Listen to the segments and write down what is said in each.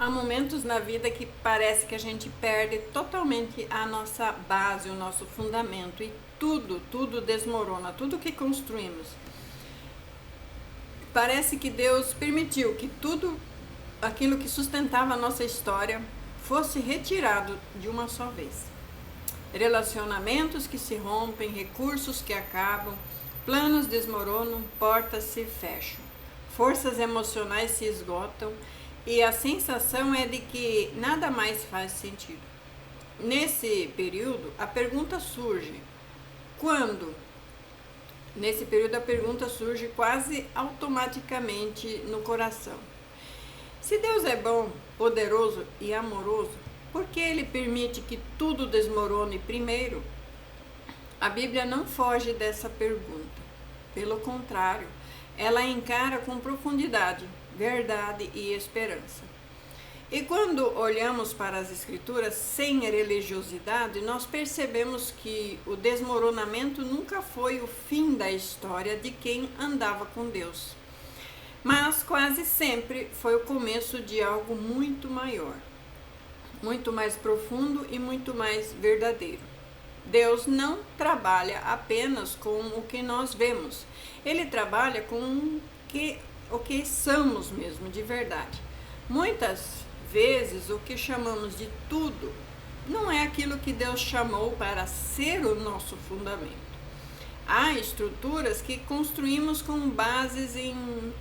Há momentos na vida que parece que a gente perde totalmente a nossa base, o nosso fundamento e tudo desmorona, tudo que construímos. Parece que Deus permitiu que tudo aquilo que sustentava a nossa história fosse retirado de uma só vez. Relacionamentos que se rompem, recursos que acabam, planos desmoronam, portas se fecham, forças emocionais se esgotam e a sensação é de que nada mais faz sentido. Nesse período, a pergunta surge: quando? Nesse período, a pergunta surge quase automaticamente no coração: se Deus é bom, poderoso e amoroso, por que Ele permite que tudo desmorone primeiro? A Bíblia não foge dessa pergunta. Pelo contrário, ela encara com profundidade, verdade e esperança. E quando olhamos para as Escrituras sem religiosidade, nós percebemos que o desmoronamento nunca foi o fim da história de quem andava com Deus, mas quase sempre foi o começo de algo muito maior, muito mais profundo e muito mais verdadeiro. Deus não trabalha apenas com o que nós vemos, Ele trabalha com o que somos mesmo, de verdade. Muitas vezes o que chamamos de tudo não é aquilo que Deus chamou para ser o nosso fundamento. Há estruturas que construímos com bases em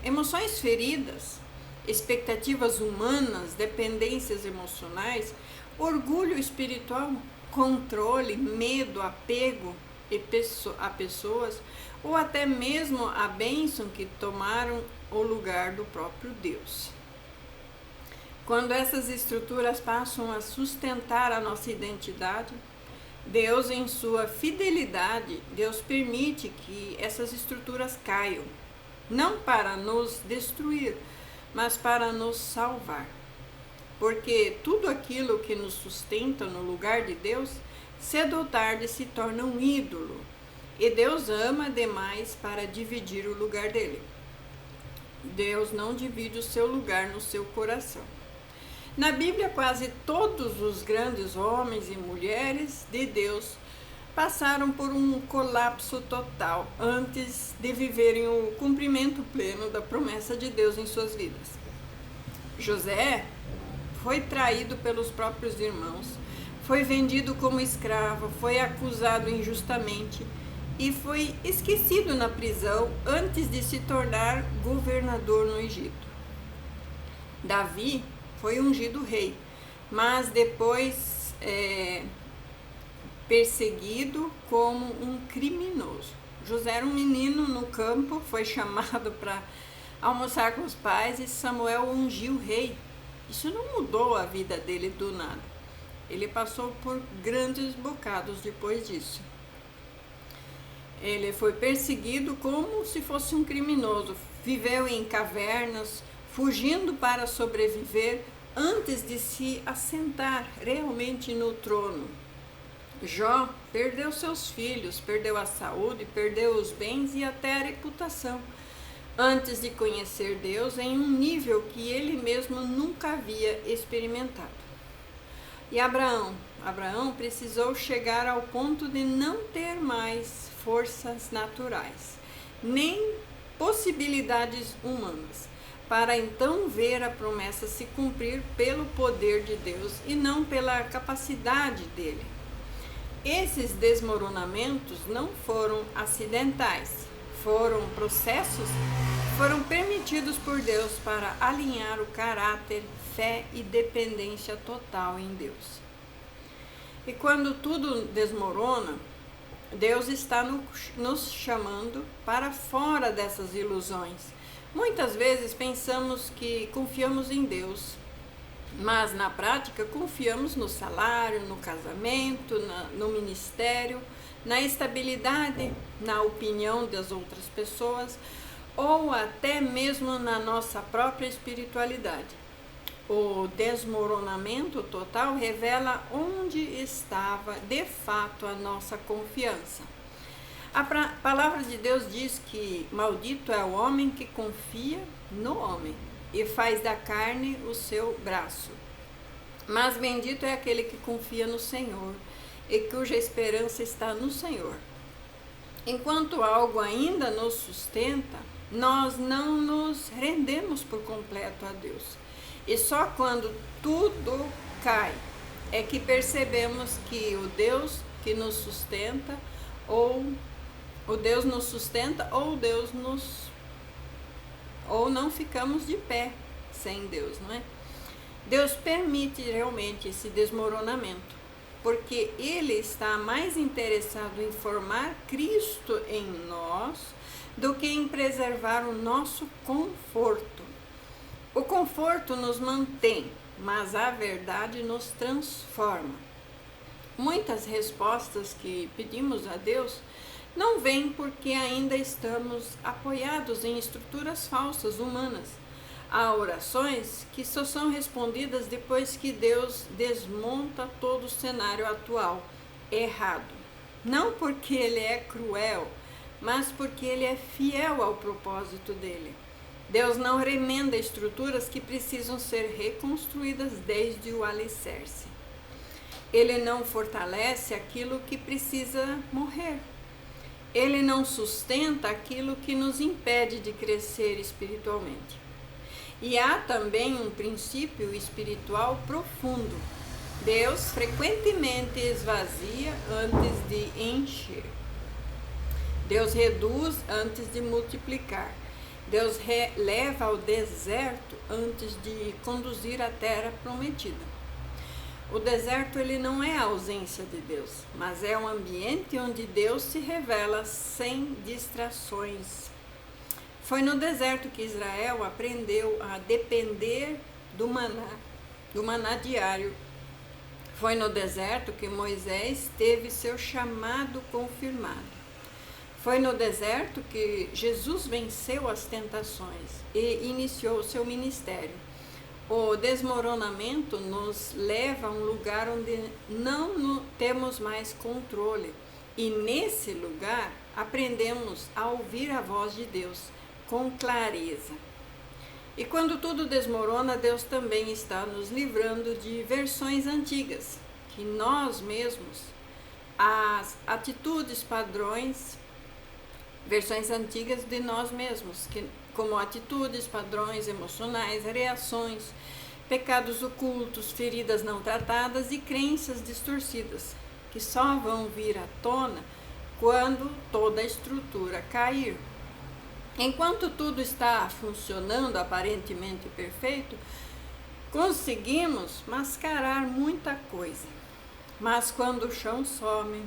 emoções feridas, expectativas humanas, dependências emocionais, orgulho espiritual, controle, medo, apego a pessoas ou até mesmo a bênção que tomaram o lugar do próprio Deus. Quando essas estruturas passam a sustentar a nossa identidade, Deus, em sua fidelidade, Deus permite que essas estruturas caiam, não para nos destruir, mas para nos salvar. Porque tudo aquilo que nos sustenta no lugar de Deus, cedo ou tarde se torna um ídolo. E Deus ama demais para dividir o lugar dele. Deus não divide o seu lugar no seu coração. Na Bíblia, quase todos os grandes homens e mulheres de Deus passaram por um colapso total antes de viverem o cumprimento pleno da promessa de Deus em suas vidas. José foi traído pelos próprios irmãos, foi vendido como escravo, foi acusado injustamente e foi esquecido na prisão antes de se tornar governador no Egito. Davi foi ungido rei, mas depois perseguido como um criminoso. José era um menino no campo, foi chamado para almoçar com os pais e Samuel ungiu rei. Isso não mudou a vida dele do nada. Ele passou por grandes bocados depois disso. Ele foi perseguido como se fosse um criminoso, viveu em cavernas, fugindo para sobreviver antes de se assentar realmente no trono. Jó perdeu seus filhos, perdeu a saúde, perdeu os bens e até a reputação, antes de conhecer Deus em um nível que ele mesmo nunca havia experimentado. E Abraão precisou chegar ao ponto de não ter mais forças naturais, nem possibilidades humanas, para então ver a promessa se cumprir pelo poder de Deus e não pela capacidade dele. Esses desmoronamentos não foram acidentais, foram processos que foram permitidos por Deus para alinhar o caráter, fé e dependência total em Deus. E quando tudo desmorona, Deus está nos chamando para fora dessas ilusões. Muitas vezes pensamos que confiamos em Deus, mas na prática confiamos no salário, no casamento, no ministério, na estabilidade, na opinião das outras pessoas ou até mesmo na nossa própria espiritualidade. O desmoronamento total revela onde estava de fato a nossa confiança. A palavra de Deus diz que maldito é o homem que confia no homem. e faz da carne o seu braço. Mas bendito é aquele que confia no Senhor e cuja esperança está no Senhor. Enquanto algo ainda nos sustenta, nós não nos rendemos por completo a Deus. E só quando tudo cai é que percebemos que o Deus que nos sustenta, ou não ficamos de pé sem Deus, não é? Deus permite realmente esse desmoronamento, porque Ele está mais interessado em formar Cristo em nós do que em preservar o nosso conforto. O conforto nos mantém, mas a verdade nos transforma. Muitas respostas que pedimos a Deus não vêm porque ainda estamos apoiados em estruturas falsas humanas. Há orações que só são respondidas depois que Deus desmonta todo o cenário atual errado. Não porque Ele é cruel, mas porque Ele é fiel ao propósito dele. Deus não remenda estruturas que precisam ser reconstruídas desde o alicerce. Ele não fortalece aquilo que precisa morrer. Ele não sustenta aquilo que nos impede de crescer espiritualmente. E há também um princípio espiritual profundo. Deus frequentemente esvazia antes de encher. Deus reduz antes de multiplicar. Deus leva ao deserto antes de conduzir à terra prometida. O deserto ele não é a ausência de Deus, mas é um ambiente onde Deus se revela sem distrações. Foi no deserto que Israel aprendeu a depender do maná diário. Foi no deserto que Moisés teve seu chamado confirmado. Foi no deserto que Jesus venceu as tentações e iniciou o seu ministério. O desmoronamento nos leva a um lugar onde não temos mais controle. E nesse lugar aprendemos a ouvir a voz de Deus com clareza. E quando tudo desmorona, Deus também está nos livrando de versões antigas, que nós mesmos, as atitudes, padrões, versões antigas de nós mesmos, como atitudes, padrões emocionais, reações, pecados ocultos, feridas não tratadas e crenças distorcidas, que só vão vir à tona quando toda a estrutura cair. Enquanto tudo está funcionando aparentemente perfeito, conseguimos mascarar muita coisa. Mas quando o chão some,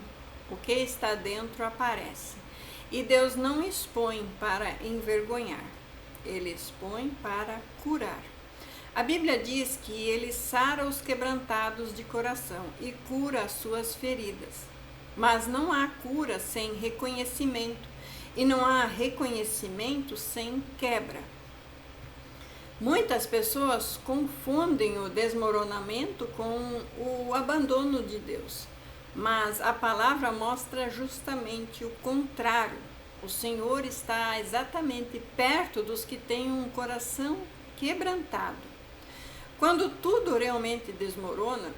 o que está dentro aparece. E Deus não expõe para envergonhar, Ele expõe para curar. A Bíblia diz que Ele sara os quebrantados de coração e cura as suas feridas. Mas não há cura sem reconhecimento, e não há reconhecimento sem quebra. Muitas pessoas confundem o desmoronamento com o abandono de Deus. Mas a palavra mostra justamente o contrário. O Senhor está exatamente perto dos que têm um coração quebrantado. Quando tudo realmente desmorona,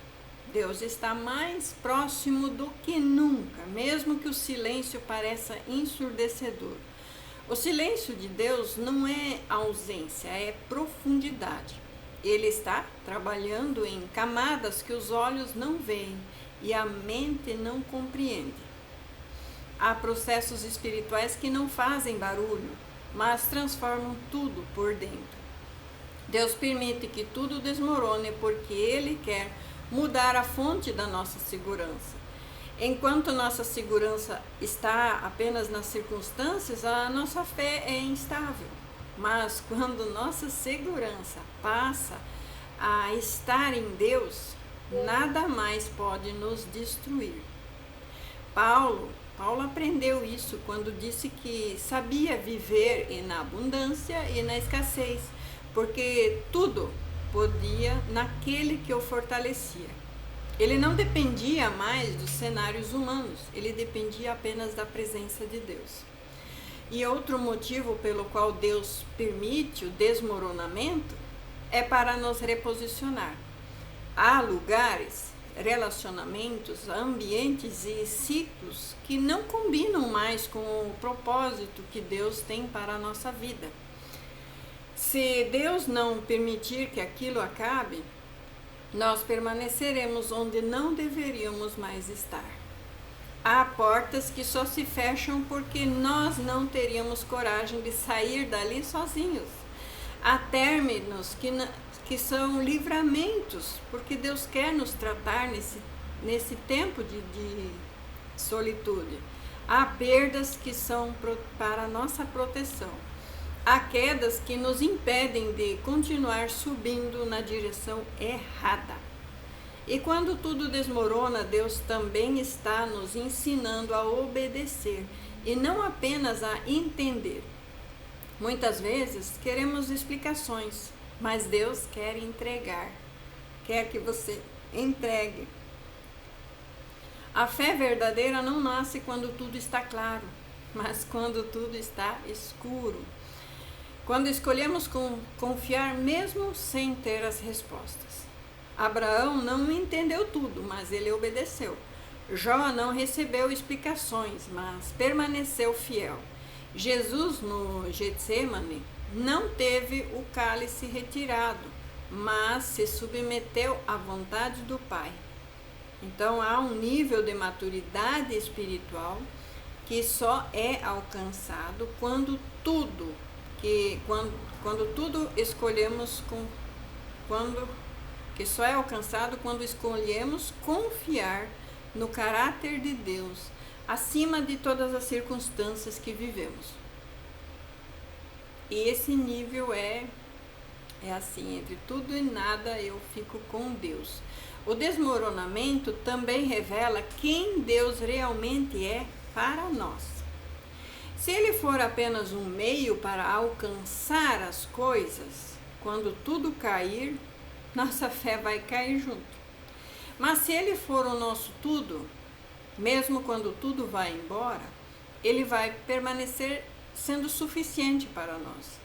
Deus está mais próximo do que nunca, mesmo que o silêncio pareça ensurdecedor. O silêncio de Deus não é ausência, é profundidade. Ele está trabalhando em camadas que os olhos não veem e a mente não compreende. Há processos espirituais que não fazem barulho, mas transformam tudo por dentro. Deus permite que tudo desmorone porque Ele quer mudar a fonte da nossa segurança. Enquanto nossa segurança está apenas nas circunstâncias, a nossa fé é instável. Mas quando nossa segurança passa a estar em Deus, nada mais pode nos destruir. Paulo aprendeu isso quando disse que sabia viver na abundância e na escassez, porque tudo podia naquele que o fortalecia. Ele não dependia mais dos cenários humanos, ele dependia apenas da presença de Deus. E outro motivo pelo qual Deus permite o desmoronamento é para nos reposicionar. Há lugares, relacionamentos, ambientes e ciclos que não combinam mais com o propósito que Deus tem para a nossa vida. Se Deus não permitir que aquilo acabe, nós permaneceremos onde não deveríamos mais estar. Há portas que só se fecham porque nós não teríamos coragem de sair dali sozinhos. Há términos que são livramentos, porque Deus quer nos tratar nesse tempo de solitude. Há perdas que são para a nossa proteção. Há quedas que nos impedem de continuar subindo na direção errada. E quando tudo desmorona, Deus também está nos ensinando a obedecer e não apenas a entender. Muitas vezes queremos explicações, mas Deus quer entregar, quer que você entregue. A fé verdadeira não nasce quando tudo está claro, mas quando tudo está escuro. Quando escolhemos confiar mesmo sem ter as respostas. Abraão não entendeu tudo, mas ele obedeceu. Jó não recebeu explicações, mas permaneceu fiel. Jesus no Getsemane não teve o cálice retirado, mas se submeteu à vontade do Pai. Então há um nível de maturidade espiritual que só é alcançado quando tudo escolhemos que só é alcançado quando escolhemos confiar no caráter de Deus acima de todas as circunstâncias que vivemos. E esse nível é assim, entre tudo e nada eu fico com Deus. O desmoronamento também revela quem Deus realmente é para nós. Se ele for apenas um meio para alcançar as coisas, quando tudo cair, nossa fé vai cair junto. Mas se ele for o nosso tudo, mesmo quando tudo vai embora, ele vai permanecer sendo suficiente para nós.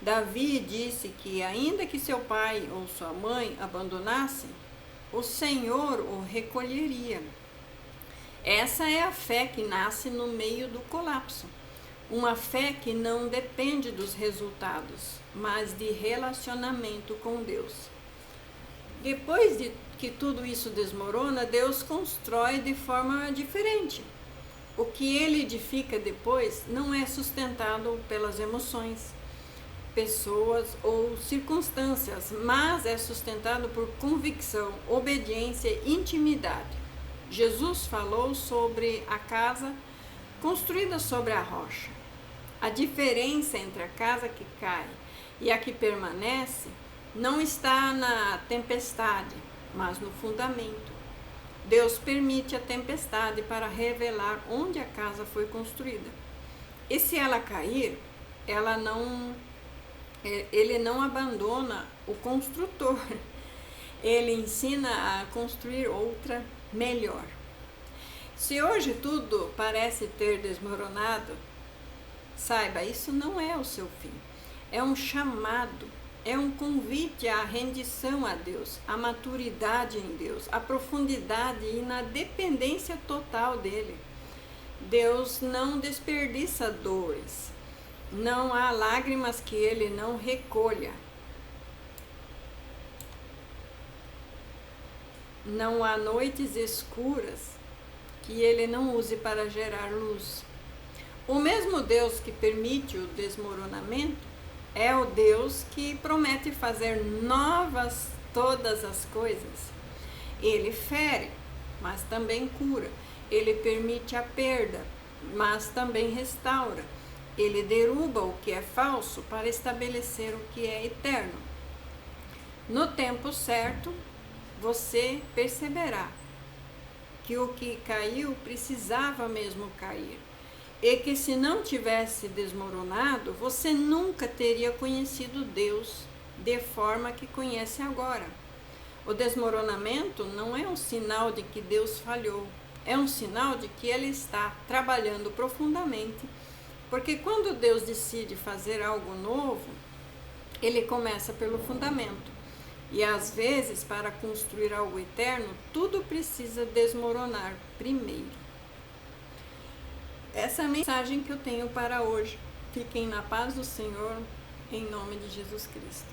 Davi disse que ainda que seu pai ou sua mãe abandonassem, o Senhor o recolheria. Essa é a fé que nasce no meio do colapso. Uma fé que não depende dos resultados, mas de relacionamento com Deus. Depois de que tudo isso desmorona, Deus constrói de forma diferente. O que ele edifica depois não é sustentado pelas emoções, pessoas ou circunstâncias, mas é sustentado por convicção, obediência e intimidade. Jesus falou sobre a casa construída sobre a rocha. A diferença entre a casa que cai e a que permanece não está na tempestade, mas no fundamento. Deus permite a tempestade para revelar onde a casa foi construída. E se ela cair, ele não abandona o construtor. Ele ensina a construir outra melhor. Se hoje tudo parece ter desmoronado, saiba, isso não é o seu fim. É um chamado, é um convite à rendição a Deus, à maturidade em Deus, à profundidade e na dependência total dele. Deus não desperdiça dores. Não há lágrimas que ele não recolha. Não há noites escuras que ele não use para gerar luz. O mesmo Deus que permite o desmoronamento é o Deus que promete fazer novas todas as coisas. Ele fere, mas também cura. Ele permite a perda, mas também restaura. Ele derruba o que é falso para estabelecer o que é eterno. No tempo certo, você perceberá que o que caiu precisava mesmo cair. E que se não tivesse desmoronado, você nunca teria conhecido Deus de forma que conhece agora. O desmoronamento não é um sinal de que Deus falhou, é um sinal de que Ele está trabalhando profundamente Porque quando Deus decide fazer algo novo, Ele começa pelo fundamento. E às vezes, para construir algo eterno, tudo precisa desmoronar primeiro. Essa é a mensagem que eu tenho para hoje. Fiquem na paz do Senhor, em nome de Jesus Cristo.